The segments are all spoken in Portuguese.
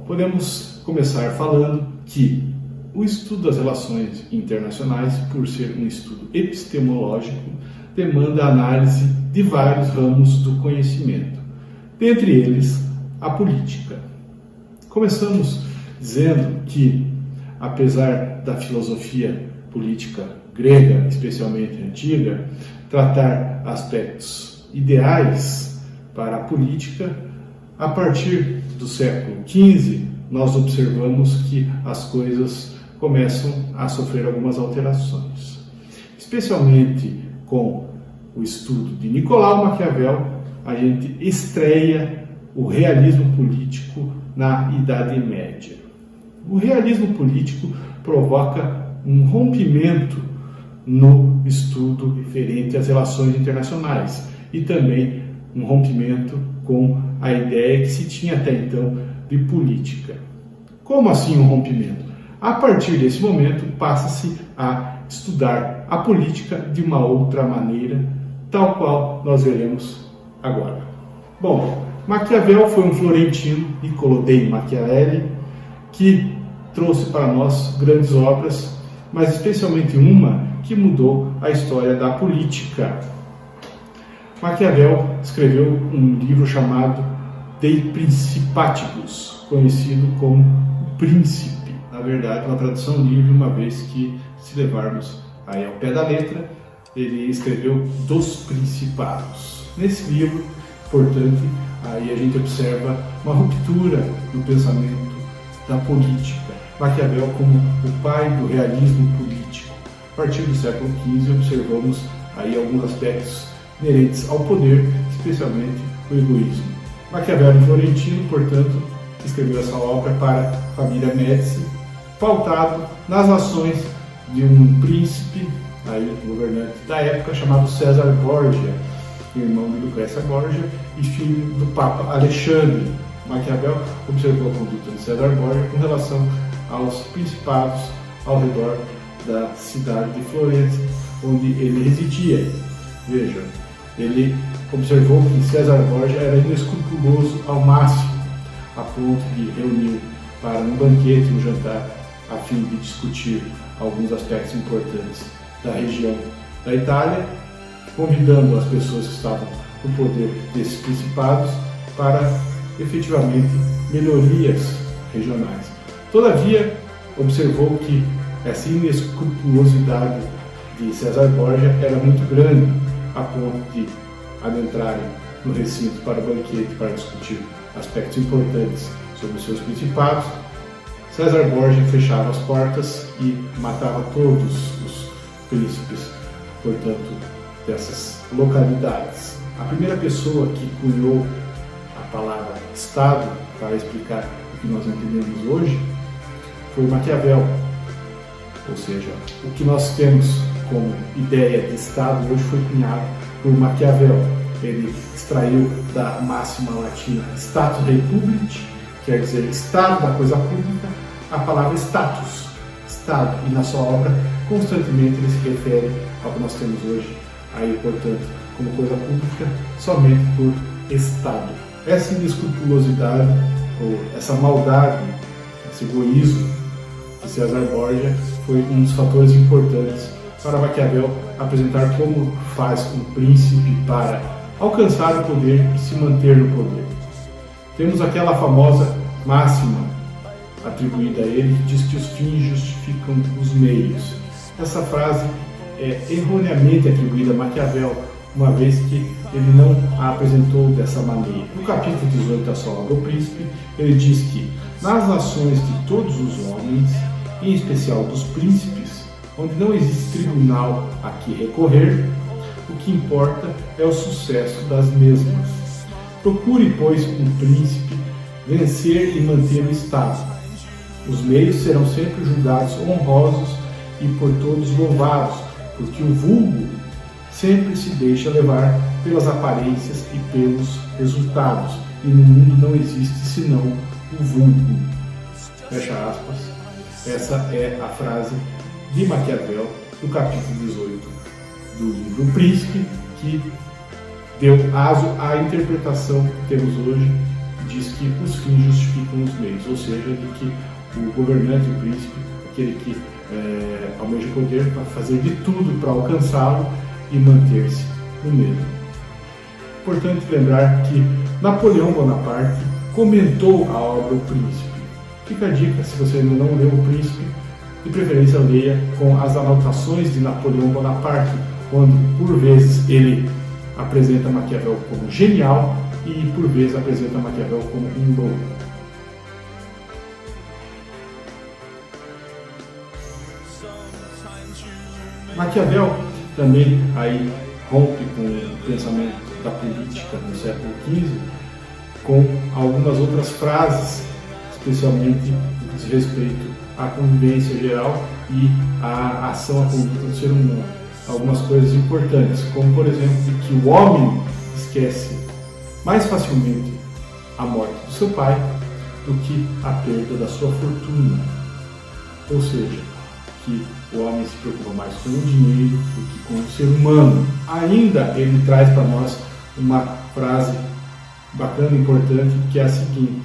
podemos começar falando que o estudo das relações internacionais, por ser um estudo epistemológico, demanda análise de vários ramos do conhecimento, dentre eles a política. Começamos dizendo que, apesar da filosofia política grega, especialmente antiga, tratar aspectos ideais para a política, a partir do século XV, nós observamos que as coisas começam a sofrer algumas alterações. Especialmente com o estudo de Nicolau Maquiavel, a gente estreia o realismo político na Idade Média. O realismo político provoca um rompimento no estudo referente às relações internacionais e também um rompimento com a ideia que se tinha até então de política. Como assim um rompimento? A partir desse momento passa-se a estudar a política de uma outra maneira, tal qual nós veremos agora. Bom, Maquiavel foi um florentino, Niccolò dei Machiavelli, que trouxe para nós grandes obras, mas especialmente uma que mudou a história da política. Maquiavel escreveu um livro chamado De Principatibus, conhecido como O Príncipe. Na verdade, uma tradução livre, uma vez que, se levarmos aí ao pé da letra, ele escreveu Dos Principados. Nesse livro, portanto, aí a gente observa uma ruptura no pensamento da política. Maquiavel como o pai do realismo político. A partir do século XV, observamos aí alguns aspectos inerentes ao poder, especialmente o egoísmo. Maquiavel é florentino, portanto, escreveu essa obra para a família Médici, pautado nas ações de um príncipe, aí governante da época, chamado César Borgia, irmão de Lucrécia Borgia e filho do Papa Alexandre. Maquiavel observou a conduta de César Borgia com relação aos principados ao redor da cidade de Florença, onde ele residia. Vejam, ele observou que César Borgia era inescrupuloso ao máximo, a ponto de reunir para um banquete, um jantar, a fim de discutir alguns aspectos importantes da região da Itália, convidando as pessoas que estavam no poder desses principados para efetivamente melhorias regionais. Todavia, observou que essa inescrupulosidade de César Borgia era muito grande, a ponto de adentrarem no recinto para o banquete para discutir aspectos importantes sobre os seus principados. César Borgia fechava as portas e matava todos os príncipes, portanto, dessas localidades. A primeira pessoa que cunhou a palavra Estado para explicar o que nós entendemos hoje foi Maquiavel. Ou seja, o que nós temos como ideia de Estado hoje foi cunhado por Maquiavel. Ele extraiu da máxima latina status republic, quer dizer Estado da coisa pública, a palavra status, Estado, e na sua obra constantemente ele se refere ao que nós temos hoje, aí portanto, como coisa pública, somente por Estado. Essa inescrupulosidade, ou essa maldade, esse egoísmo de César Borgia foi um dos fatores importantes para Maquiavel apresentar como faz um príncipe para alcançar o poder e se manter no poder. Temos aquela famosa máxima atribuída a ele que diz que os fins justificam os meios. Essa frase é erroneamente atribuída a Maquiavel, uma vez que ele não a apresentou dessa maneira. No capítulo 18 da sua obra O Príncipe, ele diz que nas nações de todos os homens, em especial dos príncipes, onde não existe tribunal a que recorrer, o que importa é o sucesso das mesmas. Procure, pois, um príncipe vencer e manter o Estado. Os meios serão sempre julgados honrosos e por todos louvados, porque o vulgo sempre se deixa levar pelas aparências e pelos resultados, e no mundo não existe senão o vulgo. Fecha aspas. Essa é a frase de Maquiavel, do capítulo 18 do livro O Príncipe, que deu aso à interpretação que temos hoje diz que os fins justificam os meios, ou seja, de que o governante, o príncipe, aquele que almeja o poder, vai fazer de tudo para alcançá-lo e manter-se no mesmo. Importante lembrar que Napoleão Bonaparte comentou a obra O Príncipe. Fica a dica, se você ainda não leu O Príncipe, de preferência leia com as anotações de Napoleão Bonaparte, quando por vezes ele apresenta Maquiavel como genial e por vezes apresenta Maquiavel como um louco. Maquiavel também aí rompe com o pensamento da política no século XV com algumas outras frases, especialmente no que diz respeito à convivência geral e à ação, à conduta do ser humano. Algumas coisas importantes, como por exemplo que o homem esquece mais facilmente a morte do seu pai do que a perda da sua fortuna. Ou seja, que o homem se preocupa mais com o dinheiro do que com o ser humano. Ainda ele traz para nós uma frase bacana e importante, que é a seguinte,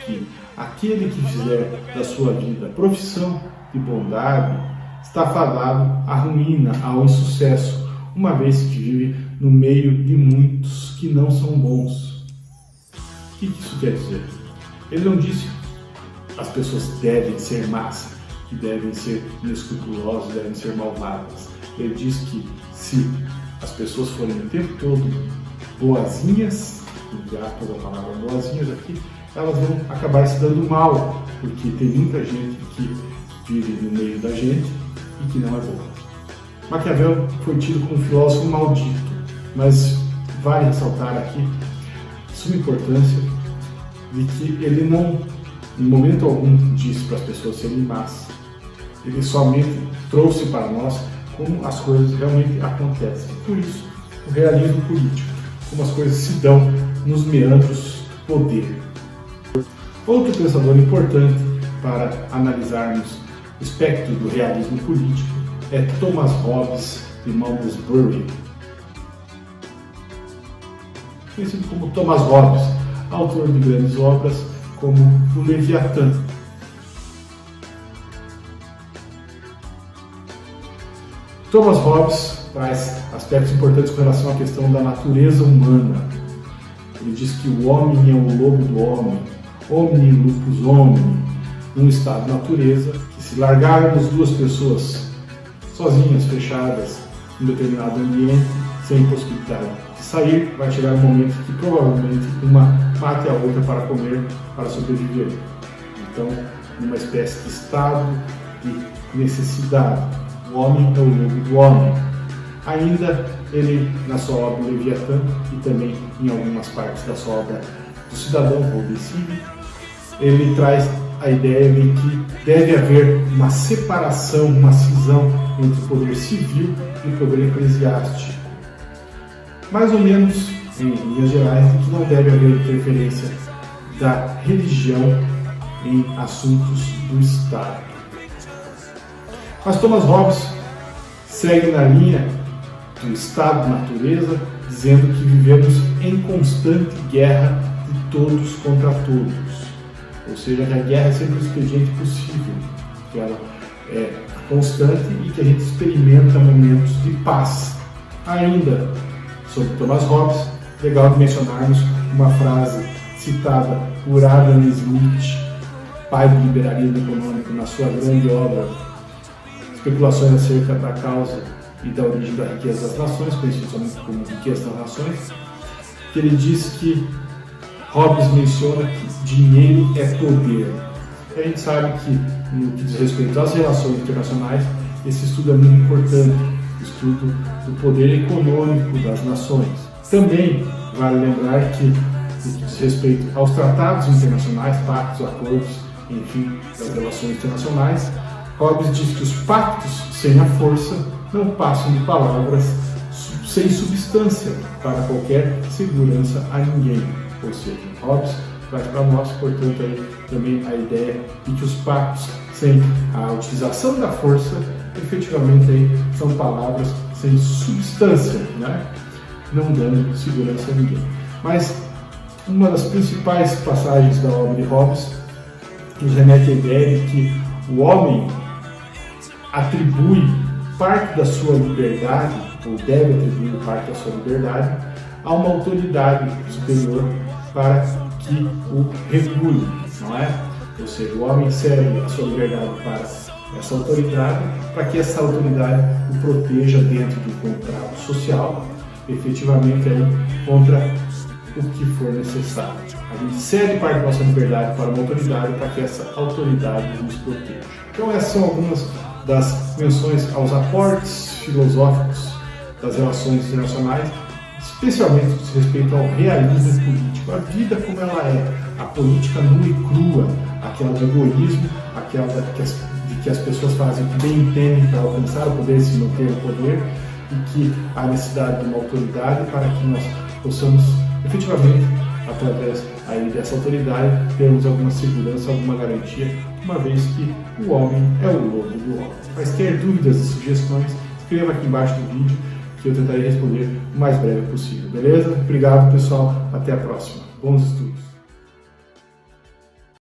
que aquele que fizer da sua vida profissão de bondade está fadado à ruína, ao insucesso, uma vez que vive no meio de muitos que não são bons. O que isso quer dizer? Ele não disse que as pessoas devem ser más, que devem ser inescrupulosas, devem ser malvadas. Ele diz que se as pessoas forem o tempo todo boazinhas, toda a palavra boazinhas aqui, elas vão acabar se dando mal, porque tem muita gente que vive no meio da gente e que não é boa. Maquiavel foi tido como um filósofo maldito, mas vale ressaltar aqui sua importância de que ele não, em momento algum, disse para as pessoas serem más. Ele somente trouxe para nós como as coisas realmente acontecem. Por isso, o realismo político, como as coisas se dão nos meandros do poder. Outro pensador importante para analisarmos o espectro do realismo político é Thomas Hobbes de Malmesbury, conhecido como Thomas Hobbes, autor de grandes obras como o Leviatã. Thomas Hobbes traz aspectos importantes com relação à questão da natureza humana. Ele diz que o homem é o lobo do homem, omni lupus homini, num estado de natureza que, se largarmos duas pessoas sozinhas, fechadas, em determinado ambiente, sem possibilidade de sair, vai chegar um momento que provavelmente uma mate a outra para comer, para sobreviver. Então, numa espécie de estado de necessidade. O homem é o lobo do homem. Ainda ele, na sua obra Leviatã, e também em algumas partes da sua obra do Cidadão Robespierre, ele traz a ideia de que deve haver uma separação, uma cisão entre o poder civil e o poder eclesiástico. Mais ou menos, em linhas gerais, de que não deve haver interferência da religião em assuntos do Estado. Mas Thomas Hobbes segue na linha do estado de natureza, dizendo que vivemos em constante guerra de todos contra todos. Ou seja, que a guerra é sempre o expediente possível, que ela é constante e que a gente experimenta momentos de paz. Ainda sobre Thomas Hobbes, legal de mencionarmos uma frase citada por Adam Smith, pai do liberalismo econômico, na sua grande obra Especulações acerca da causa e da origem da riqueza das nações, conhecido somente como Riqueza das Nações, que ele diz que Hobbes menciona que dinheiro é poder. E a gente sabe que, no que diz respeito às relações internacionais, esse estudo é muito importante, o estudo do poder econômico das nações. Também vale lembrar que, no que diz respeito aos tratados internacionais, pactos, acordos, enfim, das relações internacionais, Hobbes diz que os pactos sem a força não passam de palavras sem substância para qualquer segurança a ninguém. Ou seja, Hobbes traz para nós, portanto, aí, também a ideia de que os pactos sem a utilização da força, efetivamente aí, são palavras sem substância, né? Não dando segurança a ninguém. Mas uma das principais passagens da obra de Hobbes nos remete à ideia de que o homem atribui parte da sua liberdade, ou deve atribuir parte da sua liberdade, a uma autoridade superior para que o regule, não é? Ou seja, o homem cede a sua liberdade para essa autoridade, para que essa autoridade o proteja dentro do contrato social, efetivamente aí, contra o que for necessário. A gente cede parte da nossa liberdade para uma autoridade para que essa autoridade nos proteja. Então essas são algumas das menções aos aportes filosóficos das relações internacionais, especialmente no que se respeita ao realismo político, a vida como ela é, a política nua e crua, aquela do egoísmo, aquela de que as pessoas fazem o que bem entendem para alcançar o poder e se manter no poder, e que há necessidade de uma autoridade para que nós possamos efetivamente, através aí dessa autoridade, termos alguma segurança, alguma garantia, uma vez que o homem é o lobo do homem. Quaisquer dúvidas e sugestões, escreva aqui embaixo do vídeo que eu tentarei responder o mais breve possível, beleza? Obrigado, pessoal. Até a próxima. Bons estudos.